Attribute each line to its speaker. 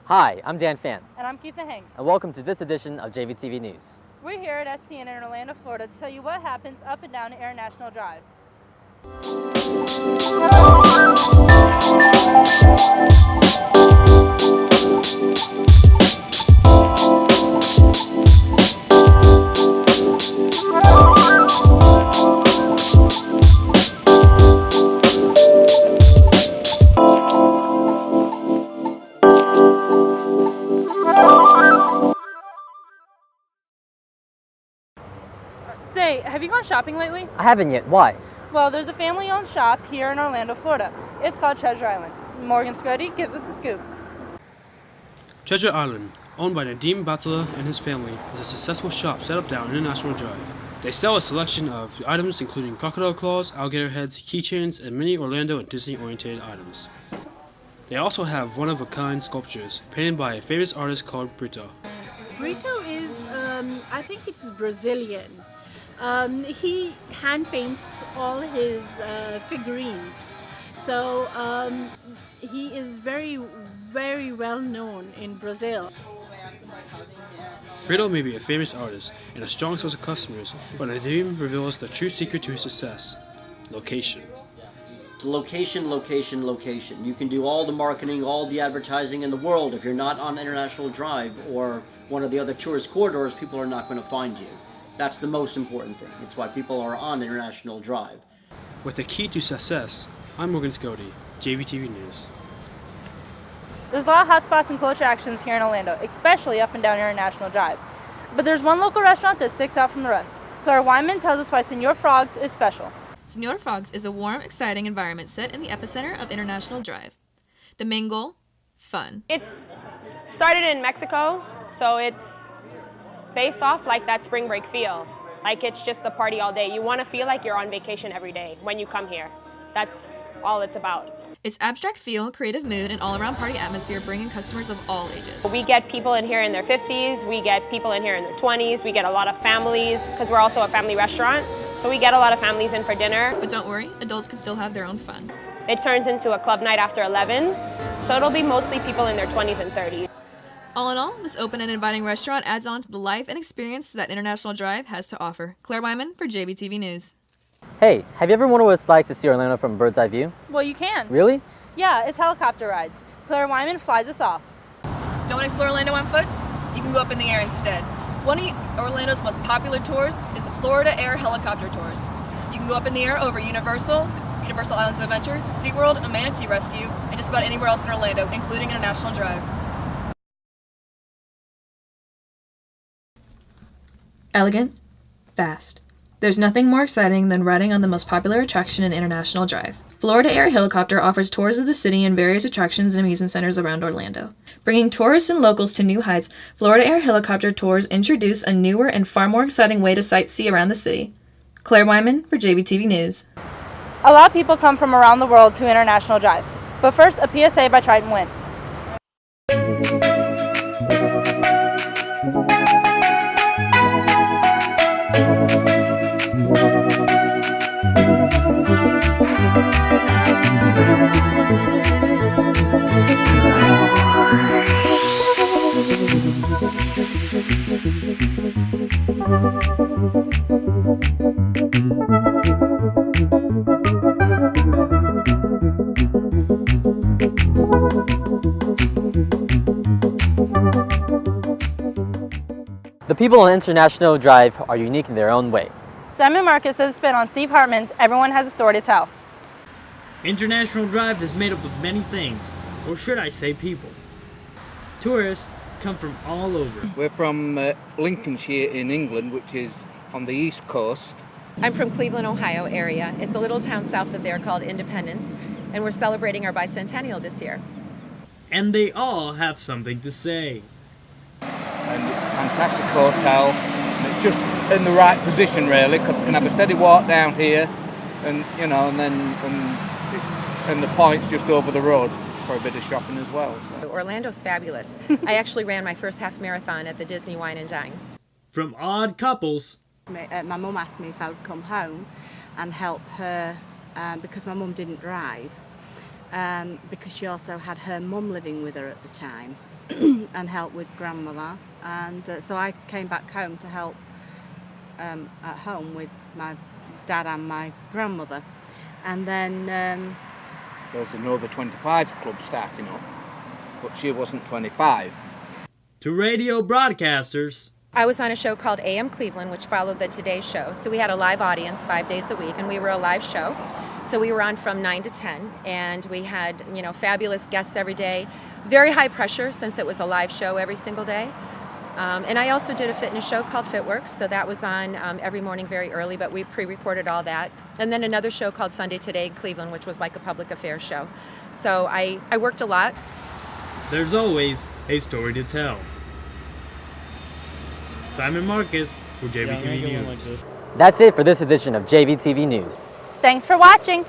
Speaker 1: Hi, I'm Dan Fan,
Speaker 2: And I'm Keitha Hanks.
Speaker 1: and welcome to this edition of JVTV News.
Speaker 2: We're here at STN in Orlando, Florida to tell you what happens up and down International Drive. Say, have you gone shopping lately?
Speaker 1: I haven't yet. Why?
Speaker 2: Well, there's a family-owned shop here in Orlando, Florida. It's called Treasure Island. Morgan Scotty gives us a scoop.
Speaker 3: Treasure Island, owned by Nadeem Batala and his family, is a successful shop set up down International Drive. They sell a selection of items including crocodile claws, alligator heads, keychains, and many Orlando and Disney-oriented items. They also have one-of-a-kind sculptures painted by a famous artist called Brito.
Speaker 4: Brito is, I think it's Brazilian. He hand paints all his figurines. So he is very, very well known in Brazil.
Speaker 3: Brito may be a famous artist and a strong source of customers, but Nadeem reveals the true secret to his success: location.
Speaker 5: Location, location, location. You can do all the marketing, all the advertising in the world. If you're not on International Drive or one of the other tourist corridors, people are not going to find you. That's the most important thing. It's why people are on International Drive.
Speaker 3: With the key to success, I'm Morgan Scotty, JVTV News.
Speaker 2: There's a lot of hot spots and cool attractions here in Orlando, especially up and down International Drive. But there's one local restaurant that sticks out from the rest. Clare Wineman tells us why Senor Frogs is special.
Speaker 6: Senor Frogs is a warm, exciting environment set in the epicenter of International Drive. The main goal? Fun.
Speaker 7: It started in Mexico, so it's based off like that spring break feel. Like it's just a party all day. You want to feel like you're on vacation every day when you come here. That's all it's about.
Speaker 6: Its abstract feel, creative mood, and all-around party atmosphere bring in customers of all ages.
Speaker 7: We get people in here in their 50s, we get people in here in their 20s, we get a lot of families, because we're also a family restaurant, so we get a lot of families in for dinner.
Speaker 6: But don't worry, adults can still have their own fun.
Speaker 7: It turns into a club night after 11, so it'll be mostly people in their 20s and 30s.
Speaker 6: All in all, this open and inviting restaurant adds on to the life and experience that International Drive has to offer. Clare Wineman for JVTV News.
Speaker 1: Hey, have you ever wondered what it's like to see Orlando from a bird's eye view?
Speaker 2: Well, you can.
Speaker 1: Really?
Speaker 2: Yeah, it's helicopter rides. Clare Wineman flies us off.
Speaker 6: Don't explore Orlando on foot? You can go up in the air instead. One of Orlando's most popular tours is the Florida Air Helicopter Tours. You can go up in the air over Universal Islands of Adventure, SeaWorld, a Manatee Rescue, and just about anywhere else in Orlando, including International Drive. Elegant, fast. There's nothing more exciting than riding on the most popular attraction in International Drive. Florida Air Helicopter offers tours of the city and various attractions and amusement centers around Orlando. Bringing tourists and locals to new heights, Florida Air Helicopter Tours introduce a newer and far more exciting way to sightsee around the city. Clare Wineman for JVTV News.
Speaker 2: A lot of people come from around the world to International Drive. But first, a PSA by Tryton Wendt.
Speaker 1: The people on International Drive are unique in their own way.
Speaker 2: Simon Marcus has spin on Steve Hartman's Everyone Has a Story to Tell.
Speaker 8: International Drive is made up of many things, or should I say people. Tourists come from all over.
Speaker 9: We're from Lincolnshire in England, which is on the east coast.
Speaker 10: I'm from Cleveland, Ohio area. It's a little town south of there called Independence, and we're celebrating our bicentennial this year.
Speaker 8: And they all have something to say.
Speaker 9: And it's a fantastic hotel, and it's just in the right position really. Can have a steady walk down here, and you know, and the point's just over the road for a bit of shopping as well. So.
Speaker 10: Orlando's fabulous. I actually ran my first half marathon at the Disney Wine and Dine.
Speaker 8: From odd couples.
Speaker 11: My mum asked me if I would come home and help her because my mum didn't drive, because she also had her mum living with her at the time. and help with grandmother. And so I came back home to help at home with my dad and my grandmother. And then
Speaker 9: There's another 25s club starting up, but she wasn't 25.
Speaker 8: To radio broadcasters,
Speaker 10: I was on a show called AM Cleveland, which followed the Today Show. So we had a live audience 5 days a week, and we were a live show. So we were on from 9 to 10, and we had, fabulous guests every day. Very high pressure, since it was a live show every single day. And I also did a fitness show called FitWorks, so that was on every morning very early, but we pre-recorded all that. And then another show called Sunday Today in Cleveland, which was like a public affairs show. So I worked a lot.
Speaker 8: there's always a story to tell. Simon Marcus for JVTV News.
Speaker 1: That's it for this edition of JVTV News.
Speaker 2: Thanks for watching.